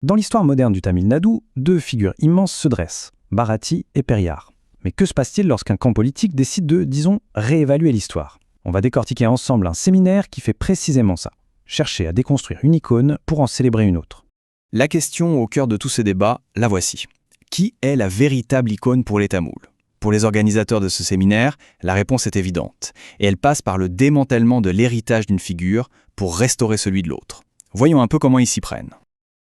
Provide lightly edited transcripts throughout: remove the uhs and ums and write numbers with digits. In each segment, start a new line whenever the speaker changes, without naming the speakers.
Dans l'histoire moderne du Tamil Nadu, deux figures immenses se dressent, Bharati et Periyar. Mais que se passe-t-il lorsqu'un camp politique décide de, disons, réévaluer l'histoire? On va décortiquer ensemble un séminaire qui fait précisément ça, chercher à déconstruire une icône pour en célébrer une autre.
La question au cœur de tous ces débats, la voici. Qui est la véritable icône pour les Tamouls? Pour les organisateurs de ce séminaire, la réponse est évidente, et elle passe par le démantèlement de l'héritage d'une figure pour restaurer celui de l'autre. Voyons un peu comment ils s'y prennent.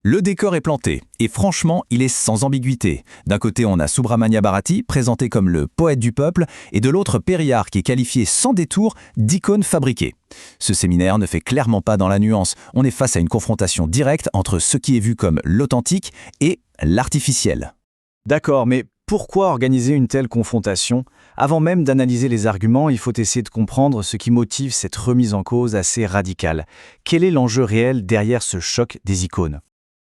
Le décor est planté, et franchement, il est sans ambiguïté. D'un côté, on a Subramania Bharati, présenté comme le poète du peuple, et de l'autre, Periyar, qui est qualifié sans détour d'icône fabriquée. Ce séminaire ne fait clairement pas dans la nuance. On est face à une confrontation directe entre ce qui est vu comme l'authentique et l'artificiel.
D'accord, mais pourquoi organiser une telle confrontation? Avant même d'analyser les arguments, il faut essayer de comprendre ce qui motive cette remise en cause assez radicale. Quel est l'enjeu réel derrière ce choc des icônes?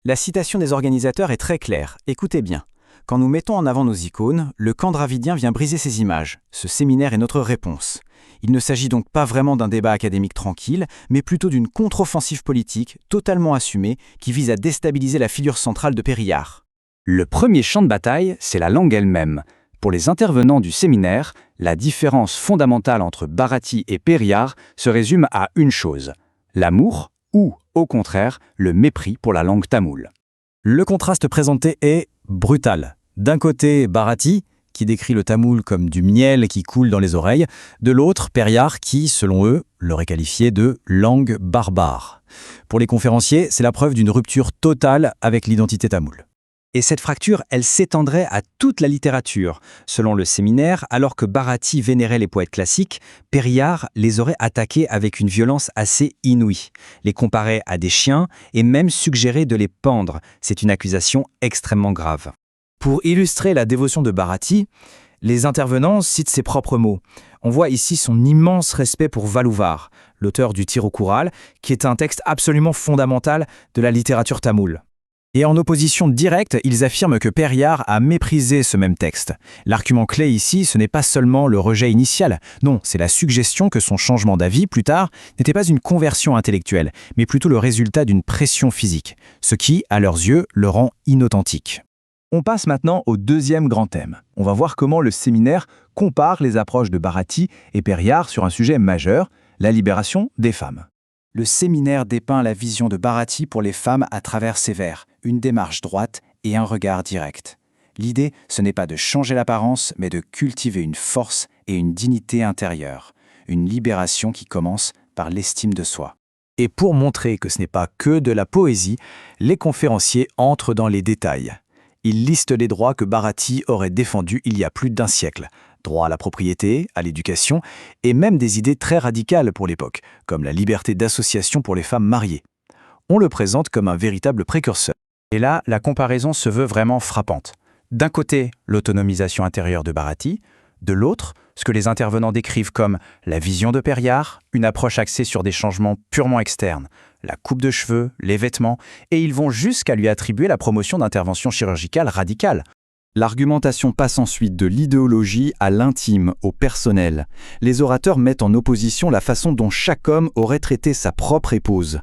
La citation des organisateurs est très claire. Écoutez bien. Quand nous mettons en avant nos icônes, le camp dravidien vient briser ces images. Ce séminaire est notre réponse. Il ne s'agit donc pas vraiment d'un débat académique tranquille, mais plutôt d'une contre-offensive politique totalement assumée qui vise à déstabiliser la figure centrale de Periyar.
Le premier champ de bataille, c'est la langue elle-même. Pour les intervenants du séminaire, la différence fondamentale entre Bharati et Periyar se résume à une chose, l'amour ou, au contraire, le mépris pour la langue tamoule.
Le contraste présenté est brutal. D'un côté, Bharati, qui décrit le tamoul comme du miel qui coule dans les oreilles, de l'autre, Periyar, qui, selon eux, l'aurait qualifié de langue barbare. Pour les conférenciers, c'est la preuve d'une rupture totale avec l'identité tamoule. Et cette fracture, elle s'étendrait à toute la littérature. Selon le séminaire, alors que Bharati vénérait les poètes classiques, Periyar les aurait attaqués avec une violence assez inouïe, les comparait à des chiens et même suggérait de les pendre. C'est une accusation extrêmement grave. Pour illustrer la dévotion de Bharati, les intervenants citent ses propres mots. On voit ici son immense respect pour Valluvar, l'auteur du Tirukural, qui est un texte absolument fondamental de la littérature tamoule. Et en opposition directe, ils affirment que Periyar a méprisé ce même texte. L'argument clé ici, ce n'est pas seulement le rejet initial, non, c'est la suggestion que son changement d'avis, plus tard, n'était pas une conversion intellectuelle, mais plutôt le résultat d'une pression physique, ce qui, à leurs yeux, le rend inauthentique. On passe maintenant au deuxième grand thème. On va voir comment le séminaire compare les approches de Bharati et Periyar sur un sujet majeur, la libération des femmes. Le séminaire dépeint la vision de Bharati pour les femmes à travers ses vers, une démarche droite et un regard direct. L'idée, ce n'est pas de changer l'apparence, mais de cultiver une force et une dignité intérieure, une libération qui commence par l'estime de soi. Et pour montrer que ce n'est pas que de la poésie, les conférenciers entrent dans les détails. Ils listent les droits que Bharati aurait défendus il y a plus d'un siècle. Droit à la propriété, à l'éducation, et même des idées très radicales pour l'époque, comme la liberté d'association pour les femmes mariées. On le présente comme un véritable précurseur. Et là, la comparaison se veut vraiment frappante. D'un côté, l'autonomisation intérieure de Bharati, de l'autre, ce que les intervenants décrivent comme la vision de Periyar, une approche axée sur des changements purement externes, la coupe de cheveux, les vêtements, et ils vont jusqu'à lui attribuer la promotion d'interventions chirurgicales radicales. L'argumentation passe ensuite de l'idéologie à l'intime, au personnel. Les orateurs mettent en opposition la façon dont chaque homme aurait traité sa propre épouse.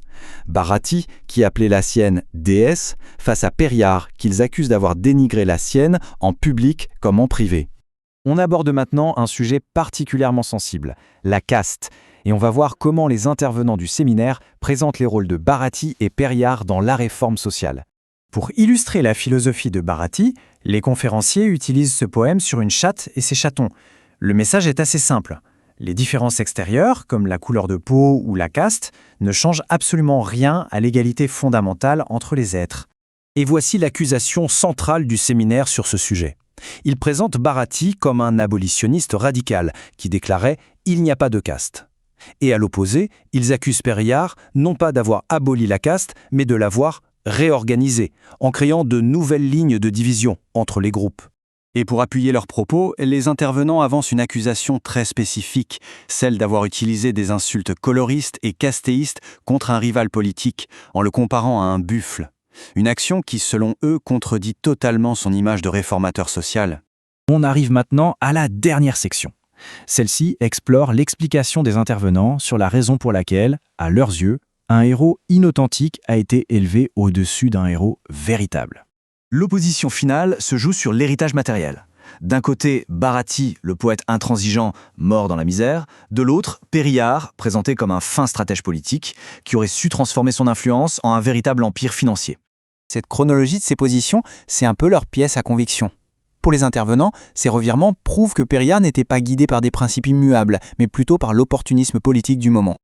Bharati, qui appelait la sienne « déesse », face à Periyar, qu'ils accusent d'avoir dénigré la sienne en public comme en privé. On aborde maintenant un sujet particulièrement sensible, la caste, et on va voir comment les intervenants du séminaire présentent les rôles de Bharati et Periyar dans la réforme sociale. Pour illustrer la philosophie de Bharati, les conférenciers utilisent ce poème sur une chatte et ses chatons. Le message est assez simple. Les différences extérieures, comme la couleur de peau ou la caste, ne changent absolument rien à l'égalité fondamentale entre les êtres. Et voici l'accusation centrale du séminaire sur ce sujet. Il présente Bharati comme un abolitionniste radical qui déclarait « il n'y a pas de caste ». Et à l'opposé, ils accusent Periyar non pas d'avoir aboli la caste, mais de l'avoir réorganisée, en créant de nouvelles lignes de division entre les groupes. Et pour appuyer leurs propos, les intervenants avancent une accusation très spécifique, celle d'avoir utilisé des insultes coloristes et castéistes contre un rival politique, en le comparant à un buffle. Une action qui, selon eux, contredit totalement son image de réformateur social. On arrive maintenant à la dernière section. Celle-ci explore l'explication des intervenants sur la raison pour laquelle, à leurs yeux, Un héros inauthentique a été élevé au-dessus d'un héros véritable.
L'opposition finale se joue sur l'héritage matériel. D'un côté, Bharati, le poète intransigeant, mort dans la misère. De l'autre, Périllard, présenté comme un fin stratège politique, qui aurait su transformer son influence en un véritable empire financier.
Cette chronologie de ces positions, c'est un peu leur pièce à conviction. Pour les intervenants, ces revirements prouvent que Périllard n'était pas guidé par des principes immuables, mais plutôt par l'opportunisme politique du moment.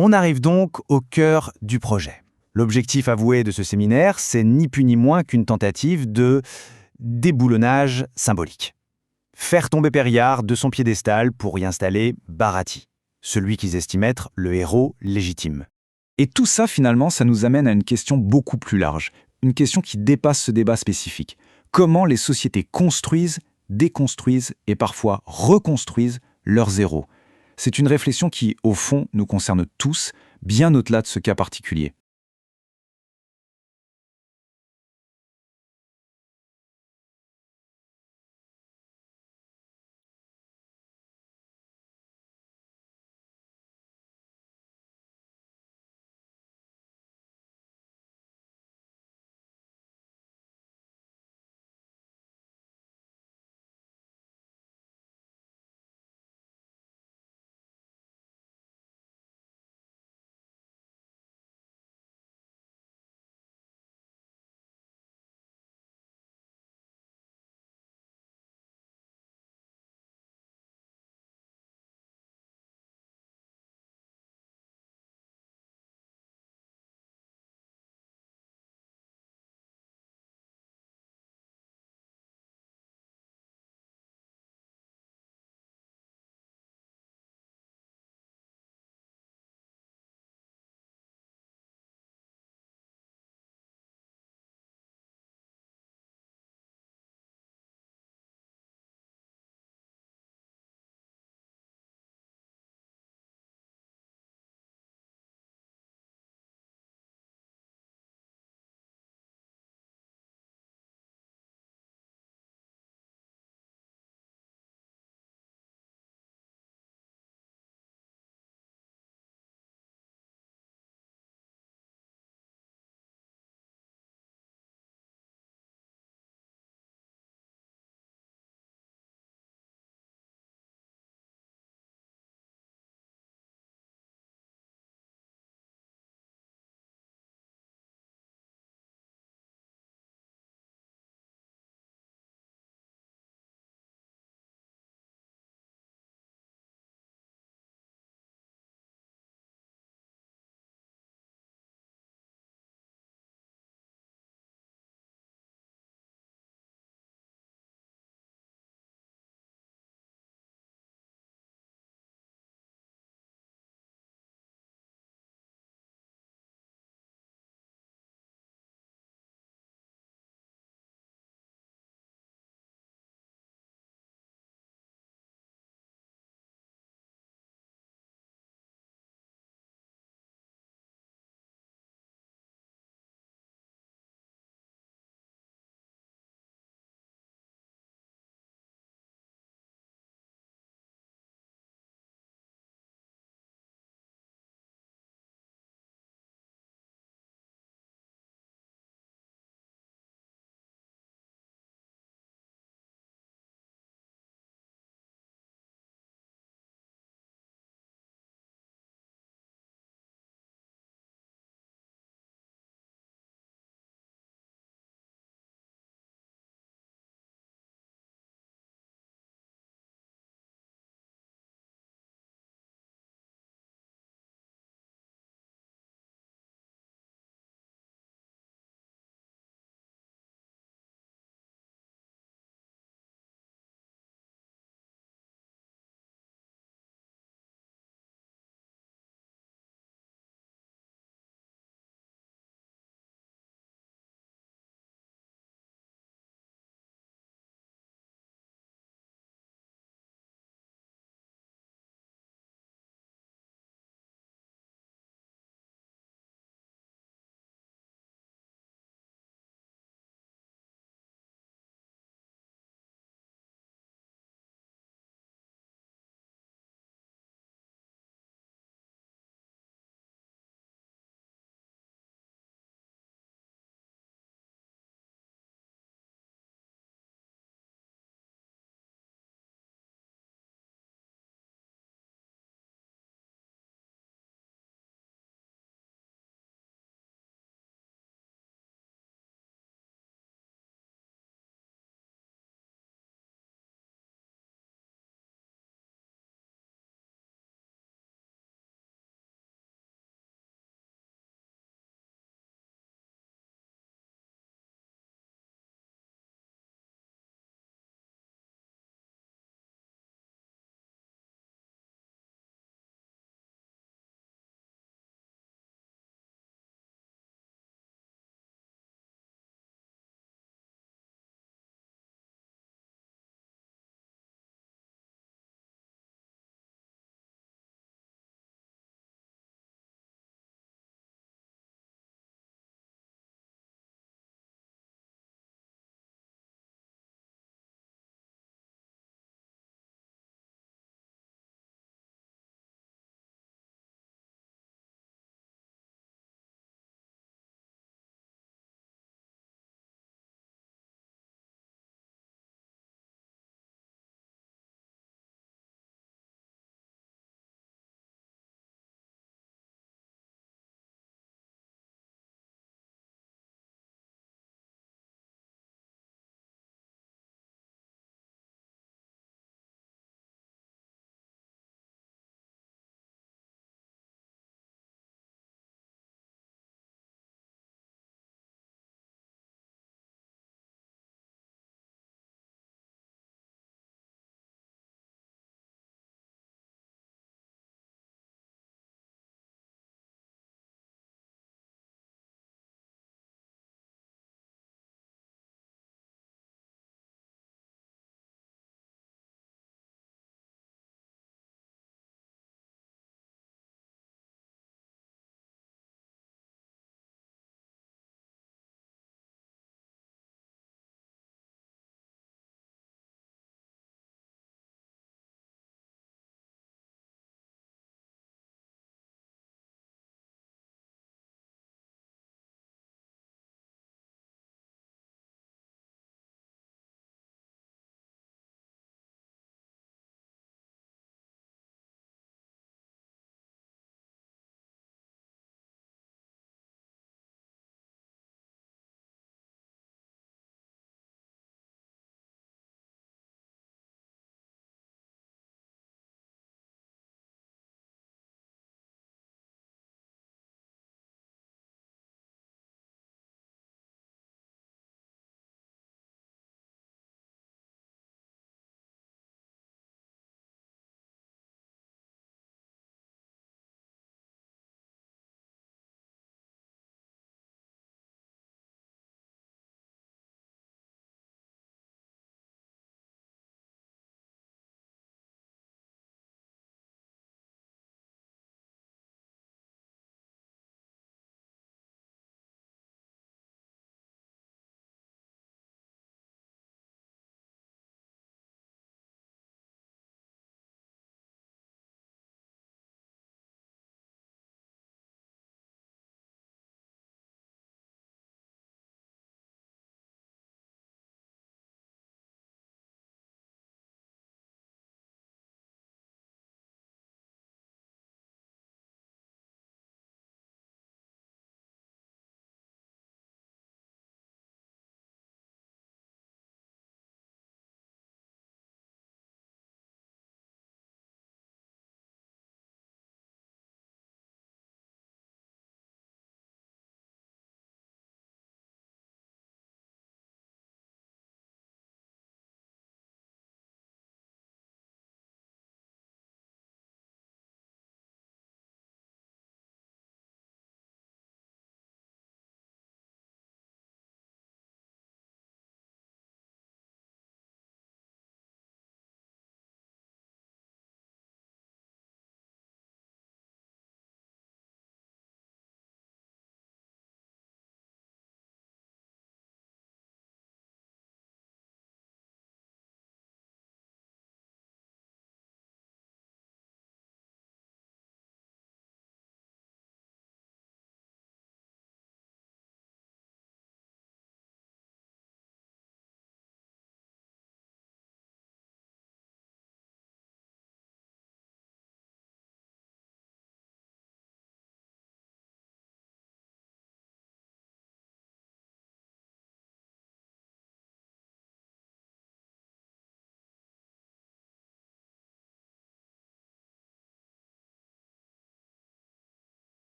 On arrive donc au cœur du projet. L'objectif avoué de ce séminaire, c'est ni plus ni moins qu'une tentative de déboulonnage symbolique. Faire tomber Périllard de son piédestal pour y installer Bharati, celui qu'ils estiment être le héros légitime.
Et tout ça, finalement, ça nous amène à une question beaucoup plus large, une question qui dépasse ce débat spécifique. Comment les sociétés construisent, déconstruisent et parfois reconstruisent leurs héros? C'est une réflexion qui, au fond, nous concerne tous, bien au-delà de ce cas particulier.